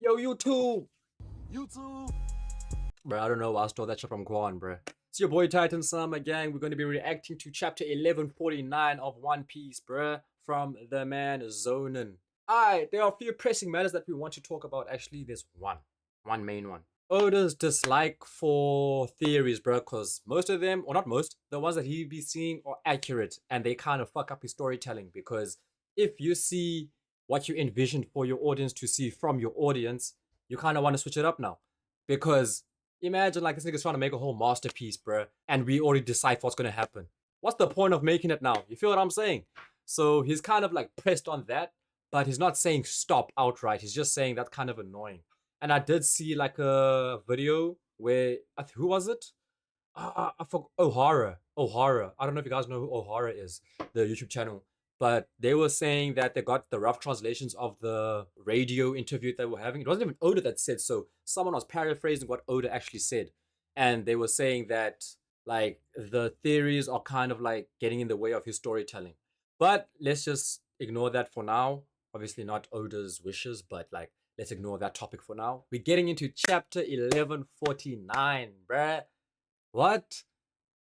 Yo, YouTube! YouTube. Bro, I don't know why I stole that shit from Quan, bro. It's your boy Titan Summer Gang. We're going to be reacting to chapter 1149 of One Piece, bro, from the man Zonin. Alright, there are a few pressing matters that we want to talk about. Actually, there's one main one. Oda's dislike for theories, bro, because most of them, or not most, the ones that he be seeing are accurate and they kind of fuck up his storytelling. Because if you see what you envisioned for your audience to see from your audience, you kind of want to switch it up now. Because imagine like this nigga's trying to make a whole masterpiece, bro, and we already decide what's gonna happen. What's the point of making it now? You feel what I'm saying? So he's kind of like pressed on that, but he's not saying stop outright. He's just saying that's kind of annoying. And I did see like a video where who was it? I forgot. O'Hara. I don't know if you guys know who O'Hara is, the YouTube channel. But they were saying that they got the rough translations of the radio interview they were having. It wasn't even Oda that said so. Someone was paraphrasing what Oda actually said. And they were saying that like the theories are kind of like getting in the way of his storytelling. But let's just ignore that for now. Obviously not Oda's wishes, but like let's ignore that topic for now. We're getting into chapter 1149, bruh. What?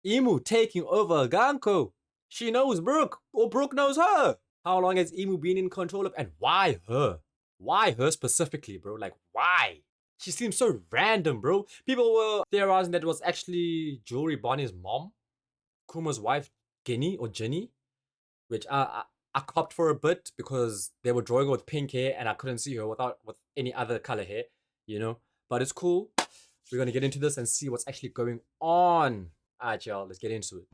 Emu taking over Gunko. She knows Brook, or Brook knows her. How long has Emu been in control of, and why her? Why her specifically, bro? Like, why? She seems so random, bro. People were theorizing that it was actually Jewelry Bonnie's mom, Kuma's wife, Jenny, which I copped for a bit because they were drawing her with pink hair and I couldn't see her with any other color hair, you know. But it's cool. We're gonna get into this and see what's actually going on. Alright, y'all, let's get into it.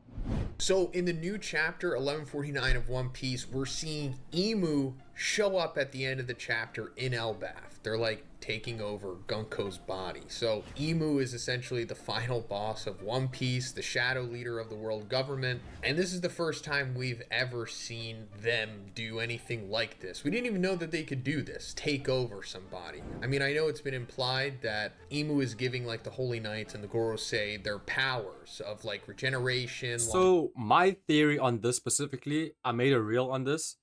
So in the new chapter 1149 of One Piece, we're seeing Emu show up at the end of the chapter in Elbaph. They're like taking over Gunko's body. So Emu is essentially the final boss of One Piece, the shadow leader of the world government. And this is the first time we've ever seen them do anything like this. We didn't even know that they could do this, take over somebody. I mean, I know it's been implied that Emu is giving like the Holy Knights and the Gorosei their powers of like regeneration. So my theory on this specifically, I made a reel on this,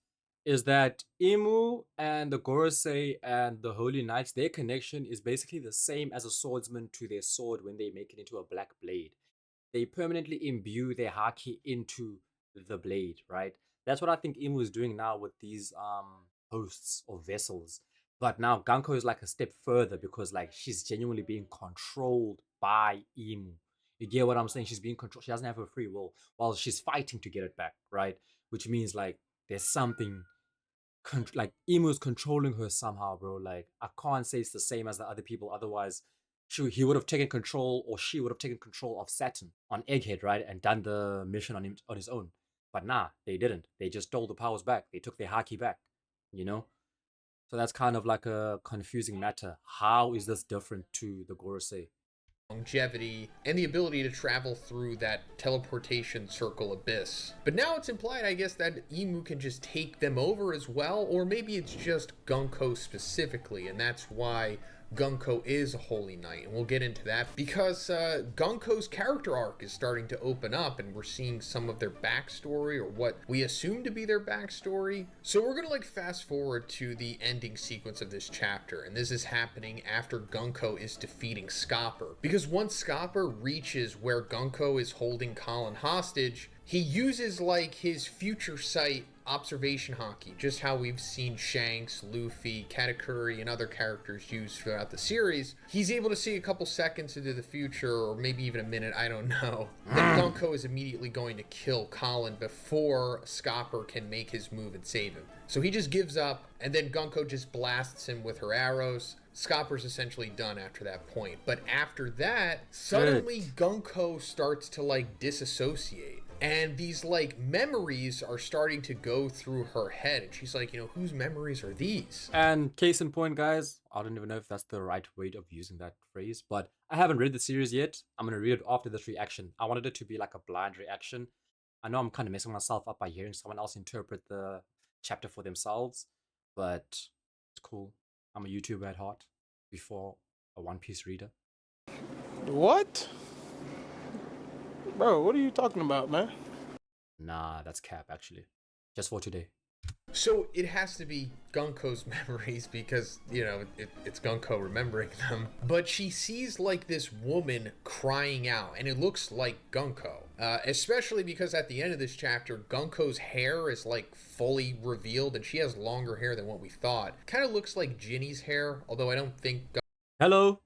is that Emu and the Gorosei and the Holy Knights, their connection is basically the same as a swordsman to their sword when they make it into a black blade. They permanently imbue their haki into the blade, right? That's what I think Emu is doing now with these hosts or vessels. But now Ganko is like a step further because like she's genuinely being controlled by Emu. You get what I'm saying? She's being controlled. She doesn't have her free will while she's fighting to get it back, right? Which means like there's something like Emu's controlling her somehow, bro. Like I can't say it's the same as the other people. Otherwise, he would have taken control, or she would have taken control of Saturn on Egghead, right, and done the mission on his own. But nah, they didn't. They just stole the powers back. They took their haki back, you know. So that's kind of like a confusing matter. How is this different to the Gorosei? Longevity, and the ability to travel through that teleportation circle abyss. But now it's implied, I guess, that Emu can just take them over as well, or maybe it's just Gunko specifically, and that's why Gunko is a Holy Knight, and we'll get into that because Gunko's character arc is starting to open up, and we're seeing some of their backstory, or what we assume to be their backstory. So we're gonna like fast forward to the ending sequence of this chapter, and this is happening after Gunko is defeating Scopper. Because once Scopper reaches where Gunko is holding Colin hostage, he uses like his future sight observation haki, just how we've seen Shanks, Luffy, Katakuri, and other characters use throughout the series. He's able to see a couple seconds into the future, or maybe even a minute, I don't know. And Gunko is immediately going to kill Colin before Scopper can make his move and save him. So he just gives up, and then Gunko just blasts him with her arrows. Scopper's essentially done after that point. But after that, suddenly Gunko starts to like disassociate. And these like memories are starting to go through her head, and she's like, you know, whose memories are these? And case in point, guys, I don't even know if that's the right way of using that phrase, but I haven't read the series yet. I'm gonna read it after this reaction. I wanted it to be like a blind reaction. I know I'm kind of messing myself up by hearing someone else interpret the chapter for themselves, but it's cool. I'm a YouTuber at heart before a One Piece reader. What? Bro, what are you talking about, man? Nah, that's cap actually. Just for today. So it has to be Gunko's memories because, it's Gunko remembering them. But she sees like this woman crying out, and it looks like Gunko. Especially because at the end of this chapter, Gunko's hair is like fully revealed, and she has longer hair than what we thought. Kind of looks like Ginny's hair, although I don't think Hello.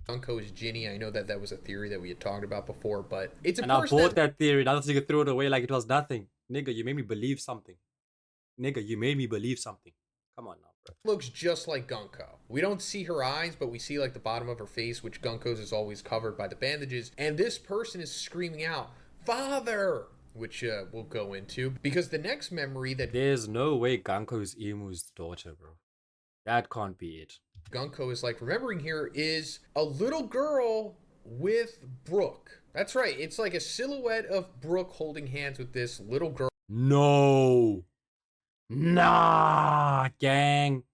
Gunko is Ginny. I know that was a theory that we had talked about before, but it's a And I person bought that theory. Now you can throw it away like it was nothing. Nigga, you made me believe something. Nigga, you made me believe something. Come on now, bro. looks just like Gunko. We don't see her eyes, but we see like the bottom of her face, which Gunko's is always covered by the bandages. And this person is screaming out, "Father!" which we'll go into, because the next memory that There's no way Gunko is Emu's daughter, bro. That can't be it. Gunko is like remembering here is a little girl with Brook. That's right. It's like a silhouette of Brook holding hands with this little girl. No. Nah, gang.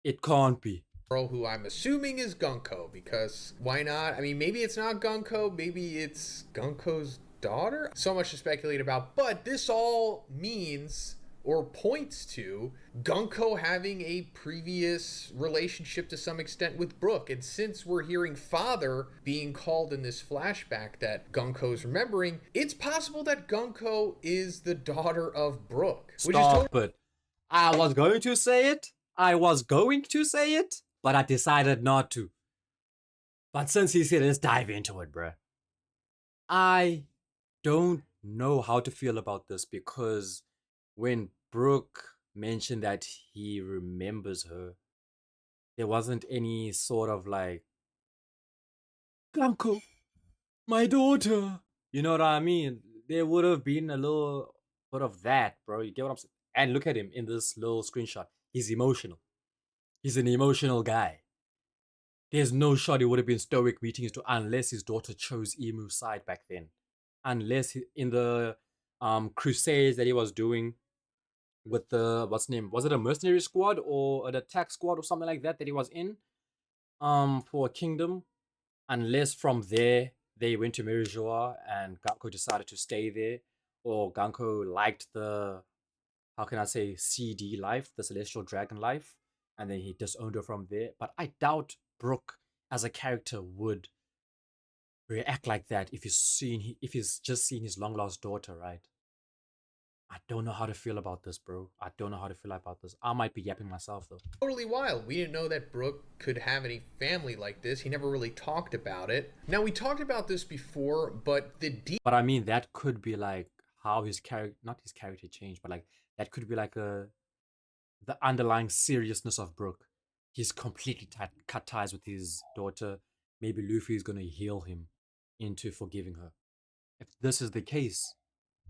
It can't be. Who I'm assuming is Gunko, because why not? I mean, maybe it's not Gunko, maybe it's Gunko's daughter. So much to speculate about, but this all means or points to Gunko having a previous relationship to some extent with Brook. And since we're hearing father being called in this flashback that Gunko's remembering, it's possible that Gunko is the daughter of Brook. Stop it. I was going to say it. But I decided not to. But since he said, let's dive into it, bruh. I don't know how to feel about this, because when Brook mentioned that he remembers her, there wasn't any sort of like, Gunko, my daughter. You know what I mean? There would have been a little bit of that, bro. You get what I'm saying? And look at him in this little screenshot. He's emotional. He's an emotional guy. There's no shot it would have been stoic meeting his daughter unless his daughter chose Emu's side back then. Unless in the crusades that he was doing with the, what's name? Was it a mercenary squad or an attack squad or something like that he was in? For a kingdom. Unless from there they went to Mirijoa and Gunko decided to stay there. Or Gunko liked the, how can I say, CD life, the celestial dragon life, and then he disowned her from there. But I doubt Brook as a character would react like that if he's just seen his long lost daughter, right? I don't know how to feel about this, bro. I don't know how to feel about this. I might be yapping myself though. Totally wild. We didn't know that Brook could have any family like this. He never really talked about it. Now, we talked about this before, but But I mean, that could be like how his character, not his character changed, but like that could be like the underlying seriousness of Brook. He's completely cut ties with his daughter. Maybe Luffy is gonna heal him into forgiving her. If this is the case,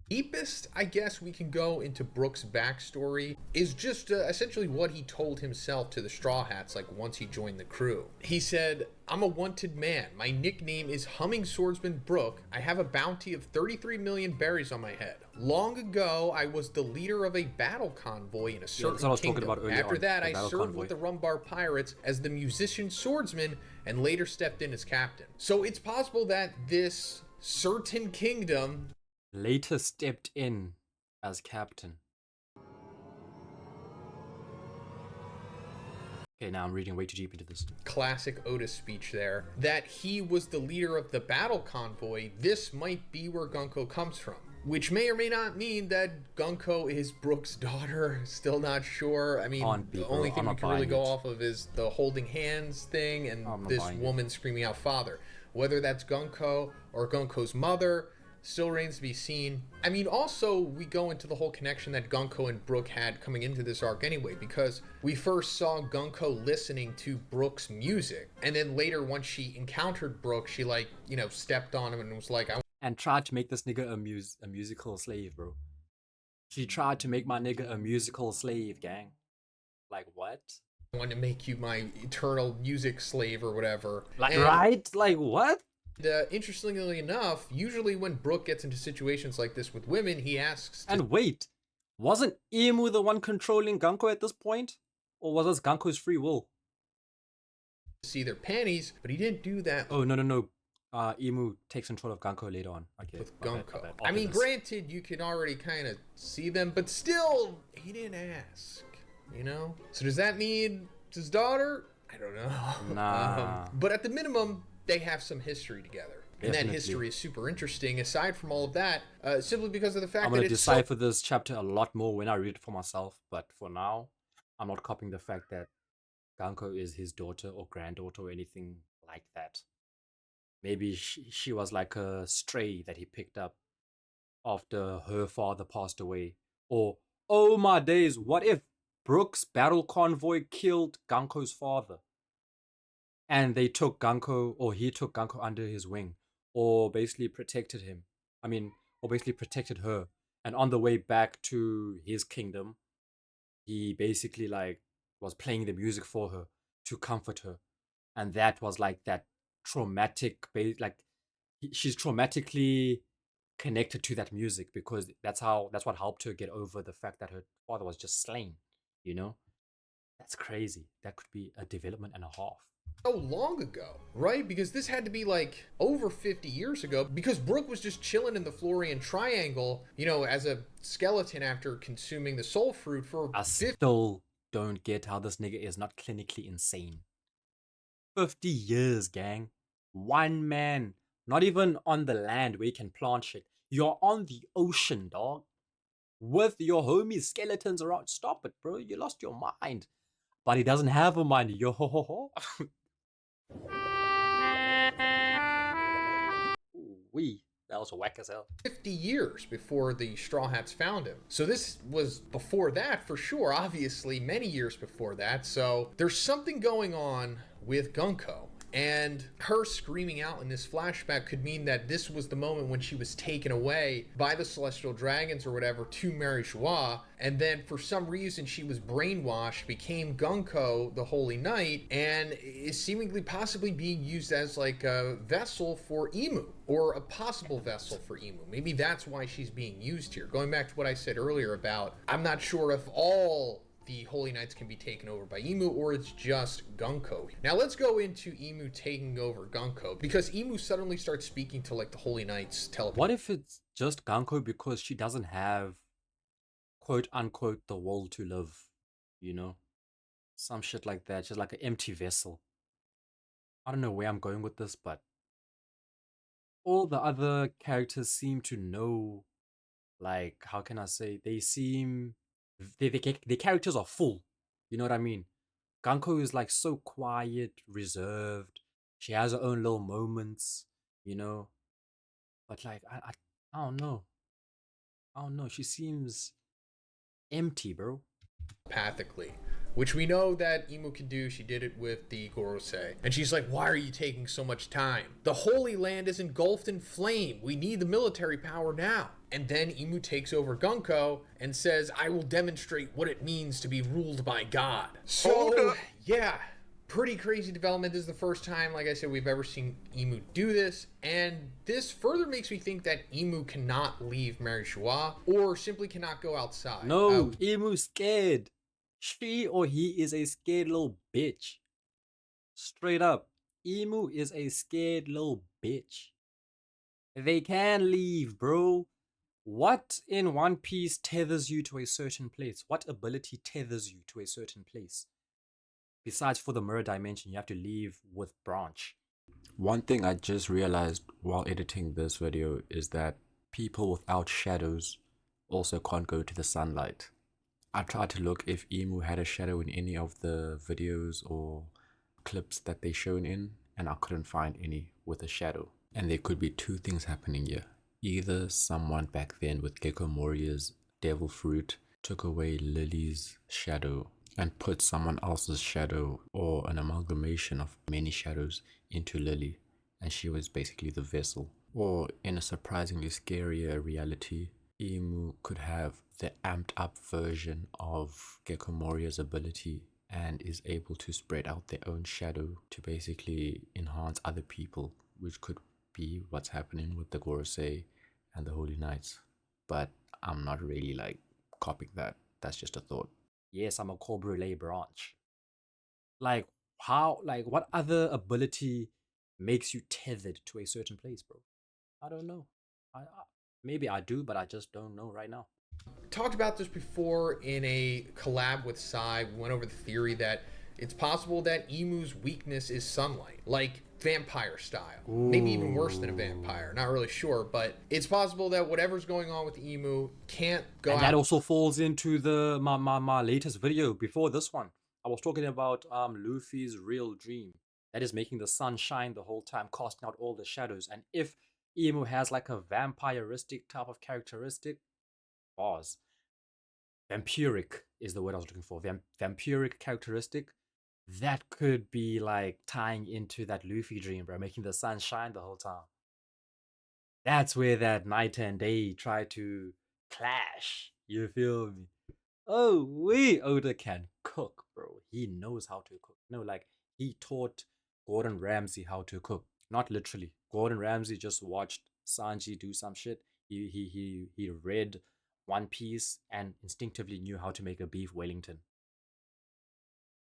deepest, I guess, we can go into Brook's backstory is just essentially what he told himself to the Straw Hats, like once he joined the crew. He said, "I'm a wanted man. My nickname is Humming Swordsman Brook. I have a bounty of 33 million berries on my head. Long ago, I was the leader of a battle convoy in a certain kingdom. After that, I served with the Rumbar Pirates as the musician swordsman and later stepped in as captain." So it's possible that this certain kingdom later stepped in as captain. Okay, now I'm reading way too deep into this. Classic Otis speech there. That he was the leader of the battle convoy. This might be where Gunko comes from. Which may or may not mean that Gunko is Brook's daughter. Still not sure. I mean, the only thing we can really go off of is the holding hands thing and this woman screaming out father. Whether that's Gunko or Gunko's mother still remains to be seen. I mean, also, we go into the whole connection that Gunko and Brook had coming into this arc anyway, because we first saw Gunko listening to Brook's music, and then later, once she encountered Brook, she, like, stepped on him and was like, and tried to make this nigga a musical slave, bro. She tried to make my nigga a musical slave, gang. Like, what? I want to make you my eternal music slave or whatever. Like, right? Like, what? Interestingly enough, usually when Brook gets into situations like this with women, he asks And wait, wasn't Emu the one controlling Gunko at this point? Or was this Gunko's free will? See their panties, but he didn't do that. Oh, no. Emu takes control of Gunko later on. Okay, with my bad, my Gunko. bad. I After mean, this. granted, you can already kind of see them, but still, he didn't ask, you know? So does that mean it's his daughter? I don't know. Nah, But at the minimum, they have some history together. And that definitely. history is super interesting, aside from all of that, simply because of the fact I'm that gonna it's so. decipher this chapter a lot more when I read it for myself, but for now, I'm not copying the fact that Ganko is his daughter or granddaughter or anything like that. Maybe she was like a stray that he picked up after her father passed away. Or, oh my days, what if Brook's battle convoy killed Ganko's father? And they took Ganko, or he took Ganko under his wing, or basically protected him. I mean, or basically protected her. And on the way back to his kingdom, he basically like was playing the music for her to comfort her. And that was like that traumatic, like she's traumatically connected to that music because that's what helped her get over the fact that her father was just slain. You know, that's crazy. That could be a development and a half. So long ago, right? Because this had to be like over 50 years ago, because Brook was just chilling in the Florian Triangle, as a skeleton after consuming the soul fruit for I 50. still don't get how this nigga is not clinically insane. 50 years, gang. One man. Not even on the land where you can plant shit. You're on the ocean, dog. With your homie skeletons around. Stop it, bro. You lost your mind. But he doesn't have a mind. Yo ho ho ho. Wee. That was whack as hell. 50 years before the Straw Hats found him. So this was before that for sure, obviously, many years before that. So there's something going on with Gunko. And her screaming out in this flashback could mean that this was the moment when she was taken away by the Celestial Dragons or whatever to Mary Joie. And then for some reason she was brainwashed, became Gunko, the Holy Knight, and is seemingly possibly being used as like a vessel for Emu, or a possible vessel for Emu. Maybe that's why she's being used here. Going back to what I said earlier about, I'm not sure if all the Holy Knights can be taken over by Emu, or it's just Gunko. Now let's go into Emu taking over Gunko, because Emu suddenly starts speaking to like the Holy Knights telepathy. What if it's just Ganko because she doesn't have quote unquote the will to live? You know? Some shit like that. She's like an empty vessel. I don't know where I'm going with this, but all the other characters seem to know, like, how can I say, they seem, their characters are full. You know what I mean? Ganko is like so quiet, reserved. She has her own little moments, you know? But like, I don't know. I don't know. She seems empty, bro. Telepathically, which we know that Emu can do. She did it with the Gorosei. And she's like, why are you taking so much time? The Holy Land is engulfed in flame. We need the military power now. And then Emu takes over Gunko and says, I will demonstrate what it means to be ruled by God. So, yeah, pretty crazy development. This is the first time, like I said, we've ever seen Emu do this. And this further makes me think that Emu cannot leave Mary Joie, or simply cannot go outside. No, Emu's scared. She or he is a scared little bitch. Straight up. Emu is a scared little bitch. They can leave, bro. What in One Piece tethers you to a certain place? What ability tethers you to a certain place? Besides, for the mirror dimension, you have to leave with branch. One thing I just realized while editing this video is that people without shadows also can't go to the sunlight. I tried to look if Emu had a shadow in any of the videos or clips that they shown in, and I couldn't find any with a shadow. And there could be two things happening here. Either someone back then with Gecko Moria's devil fruit took away Lily's shadow and put someone else's shadow, or an amalgamation of many shadows, into Lily, and she was basically the vessel. Or in a surprisingly scarier reality, Emu could have the amped up version of Gecko Moria's ability and is able to spread out their own shadow to basically enhance other people, which could be what's happening with the Gorosei and the Holy Knights. But I'm not really like copying that. That's just a thought. Yes, I'm a Core Brulee branch. Like, how, like, what other ability makes you tethered to a certain place, bro. I don't know. Maybe I do, but I just don't know right now. Talked about this before in a collab with Sai. We went over the theory that it's possible that Emu's weakness is sunlight, like vampire style. Maybe even worse than a vampire. Not really sure, but it's possible that whatever's going on with the Emu can't go And out. that also falls into the my latest video before this one. I was talking about Luffy's real dream. That is making the sun shine the whole time, casting out all the shadows. And if Emu has like a vampiristic type of characteristic, pause. Vampiric is the word I was looking for. Vampiric characteristic. That could be like tying into that Luffy dream, bro, making the sun shine the whole time. That's where that night and day try to clash. You feel me? Oh, Oda can cook, bro. He knows how to cook. No, like he taught Gordon Ramsay how to cook. Not literally. Gordon Ramsay just watched Sanji do some shit. He read One Piece and instinctively knew how to make a beef Wellington.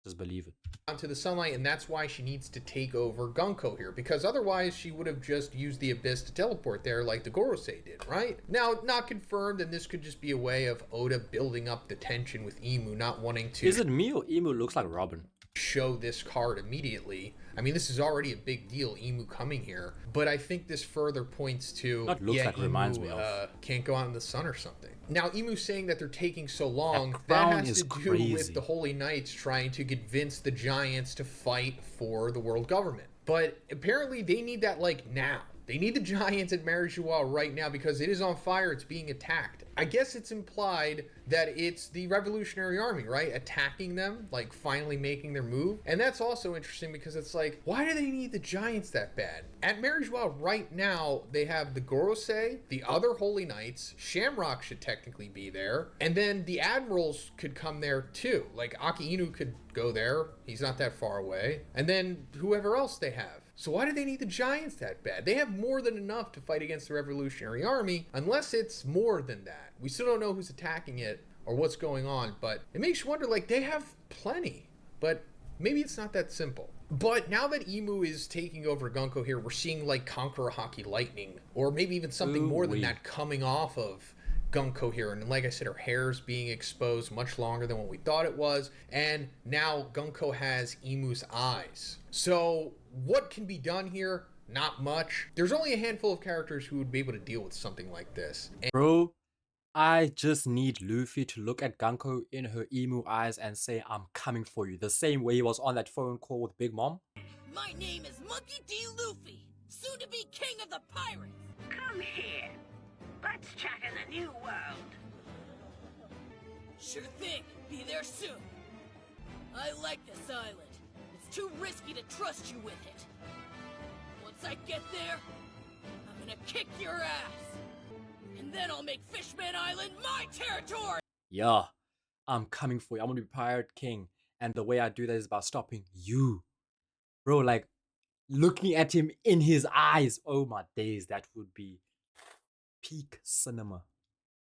Just believe it. Onto the sunlight, and that's why she needs to take over Gunko here, because otherwise she would have just used the abyss to teleport there like the Gorosei did, right? Now, not confirmed, and this could just be a way of Oda building up the tension with Emu, not wanting to... Is it me or Emu looks like Robin? ...show this card immediately. I mean, this is already a big deal, Emu coming here, but I think this further points to... That looks like Emu, reminds me of... can't go out in the sun or something. Now, Emu saying that they're taking so long, that crown has is to do crazy. with the Holy Knights trying to convince the Giants to fight for the world government. But apparently they need that, like, now. They need the Giants at Marijual right now because it is on fire, it's being attacked. I guess it's implied that it's the Revolutionary Army, right? Attacking them, like finally making their move. And that's also interesting because it's like, why do they need the Giants that bad? At Marijual right now, they have the Gorosei, the other Holy Knights, Shamrock should technically be there, and then the Admirals could come there too. Like Aki Inu could go there, he's not that far away, and then whoever else they have. So why do they need the Giants that bad? They have more than enough to fight against the Revolutionary Army, unless it's more than that. We still don't know who's attacking it or what's going on, but it makes you wonder, like, they have plenty, but maybe it's not that simple. But now that Emu is taking over Gunko here, we're seeing, like, Conqueror Haki Lightning, or maybe even something more than that coming off of Gunko here. And like I said, her hair's being exposed much longer than what we thought it was. And now Gunko has Emu's eyes. So what can be done here? Not much. There's only a handful of characters who would be able to deal with something like this. Bro, I just need Luffy to look at Gunko in her emu eyes and say, I'm coming for you. The same way he was on that phone call with Big Mom. My name is Monkey D. Luffy, soon to be king of the pirates. Come here. Let's chat in the new world. Sure thing. Be there soon. I like this island. It's too risky to trust you with it. Once I get there, I'm gonna kick your ass. And then I'll make Fishman Island my territory! Yeah, I'm coming for you. I'm gonna be Pirate King. And the way I do that is by stopping you. Bro, like, looking at him in his eyes. Oh my days, that would be peak cinema.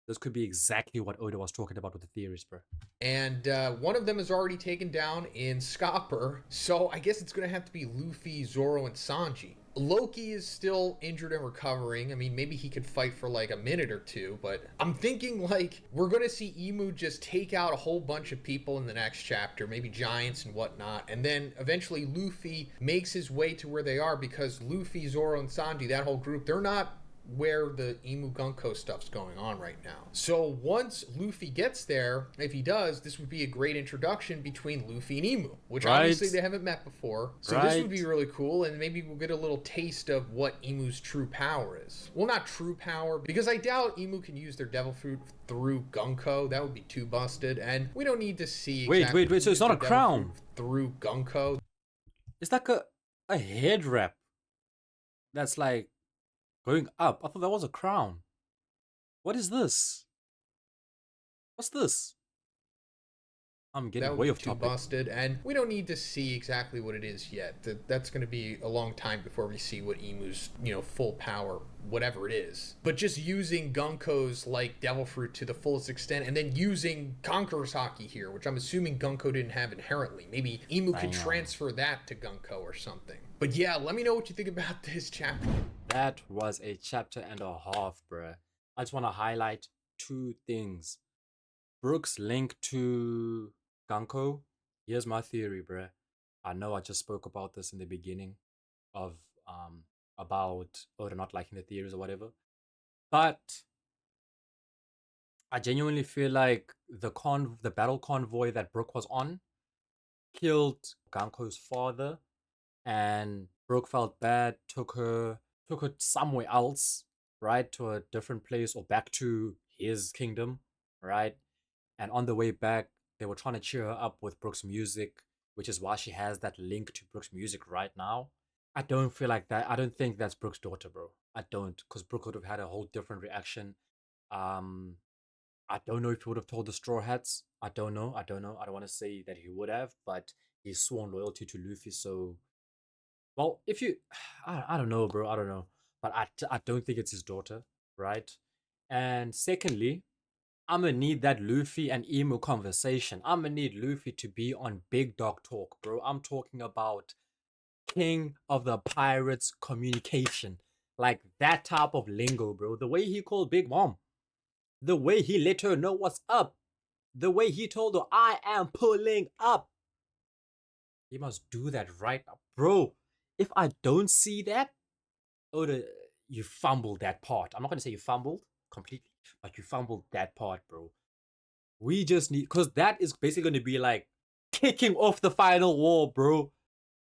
This could be exactly what Oda was talking about with the theories, bro. And one of them is already taken down in Scopper, so I guess it's going to have to be Luffy, Zoro, and Sanji. Loki is still injured and recovering. I mean, maybe he could fight for like a minute or two, but I'm thinking like we're going to see Emu just take out a whole bunch of people in the next chapter, maybe giants and whatnot, and then eventually Luffy makes his way to where they are because Luffy, Zoro, and Sanji, that whole group, they're not where the Emu Gunko stuff's going on right now. So once Luffy gets there, if he does, this would be a great introduction between Luffy and Emu, which obviously they haven't met before. So this would be really cool, and maybe we'll get a little taste of what Emu's true power is. Well, not true power, because I doubt Emu can use their devil fruit through Gunko. That would be too busted, and we don't need to see Wait, so it's not a crown through Gunko. It's like a head wrap that's like going up. I thought that was a crown. What is this? What's this? I'm That getting would way be off too topic. busted, and we don't need to see exactly what it is yet. That's going to be a long time before we see what Emu's, full power, whatever it is. But just using Gunko's, like, Devil Fruit to the fullest extent, and then using Conqueror's Haki here, which I'm assuming Gunko didn't have inherently. Maybe Emu could Damn. transfer that to Gunko or something. But yeah, let me know what you think about this chapter. That was a chapter and a half, bruh. I just want to highlight two things. Brook's link to Gunko. Here's my theory, bruh. I know I just spoke about this in the beginning of about Oda not liking the theories or whatever. But I genuinely feel like the battle convoy that Brook was on killed Ganko's father, and Brook felt bad, took her somewhere else, right, to a different place or back to his kingdom, right? And on the way back, they were trying to cheer her up with Brook's music, which is why she has that link to Brook's music right now. I don't feel like that. I don't think that's Brook's daughter, bro. I don't, because Brook would have had a whole different reaction. Um, I don't know if he would have told the Straw Hats. I don't know. I don't know. I don't want to say that he would have, but he's sworn loyalty to Luffy. So, well, if you, I don't know, bro. I don't know, but I don't think it's his daughter, right? And secondly, I'm gonna need that Luffy and Emu conversation. I'm gonna need Luffy to be on Big Dog Talk, bro. I'm talking about King of the Pirates communication, like that type of lingo, bro. The way he called Big Mom, the way he let her know what's up, the way he told her, I am pulling up. He must do that right now. Bro, if I don't see that, Oda, you fumbled that part. I'm not going to say you fumbled completely, but you fumbled that part, bro. We just need, because that is basically going to be like kicking off the final war, bro.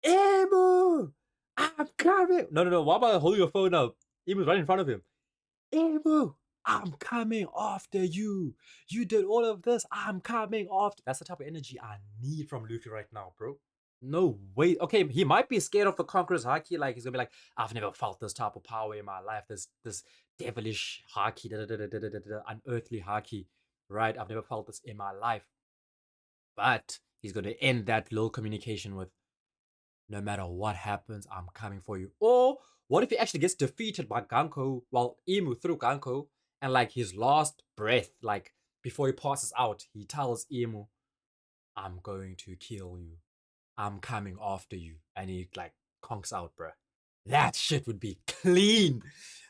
Emu! I'm coming! No. Why am I holding your phone up? Emu's right in front of him. Emu! I'm coming after you. You did all of this. I'm coming after. That's the type of energy I need from Luffy right now, bro. No way. Okay, he might be scared of the Conqueror's Haki. Like, he's gonna be like, I've never felt this type of power in my life. This devilish Haki, unearthly Haki, right? I've never felt this in my life. But he's gonna end that little communication with, no matter what happens, I'm coming for you. Or what if he actually gets defeated by Gunko, well, Emu through Gunko, and like his last breath, like before he passes out, he tells Emu, I'm going to kill you. I'm coming after you. And he like conks out, bruh. That shit would be clean.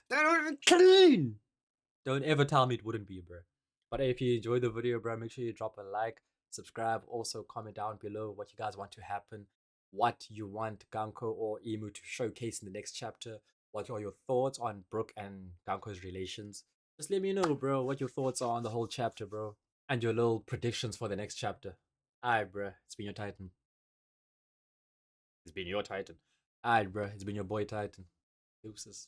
That would be clean. Don't ever tell me it wouldn't be, bruh. But if you enjoyed the video, bruh, make sure you drop a like, subscribe, also comment down below what you guys want to happen, what you want Gunko or Emu to showcase in the next chapter, what are your thoughts on Brook and Gunko's relations. Just let me know, bro, what your thoughts are on the whole chapter, bro, and your little predictions for the next chapter. Alright, bruh, it's been your Titan. It's been your Titan. Alright, bruh, it's been your boy Titan. Deuces.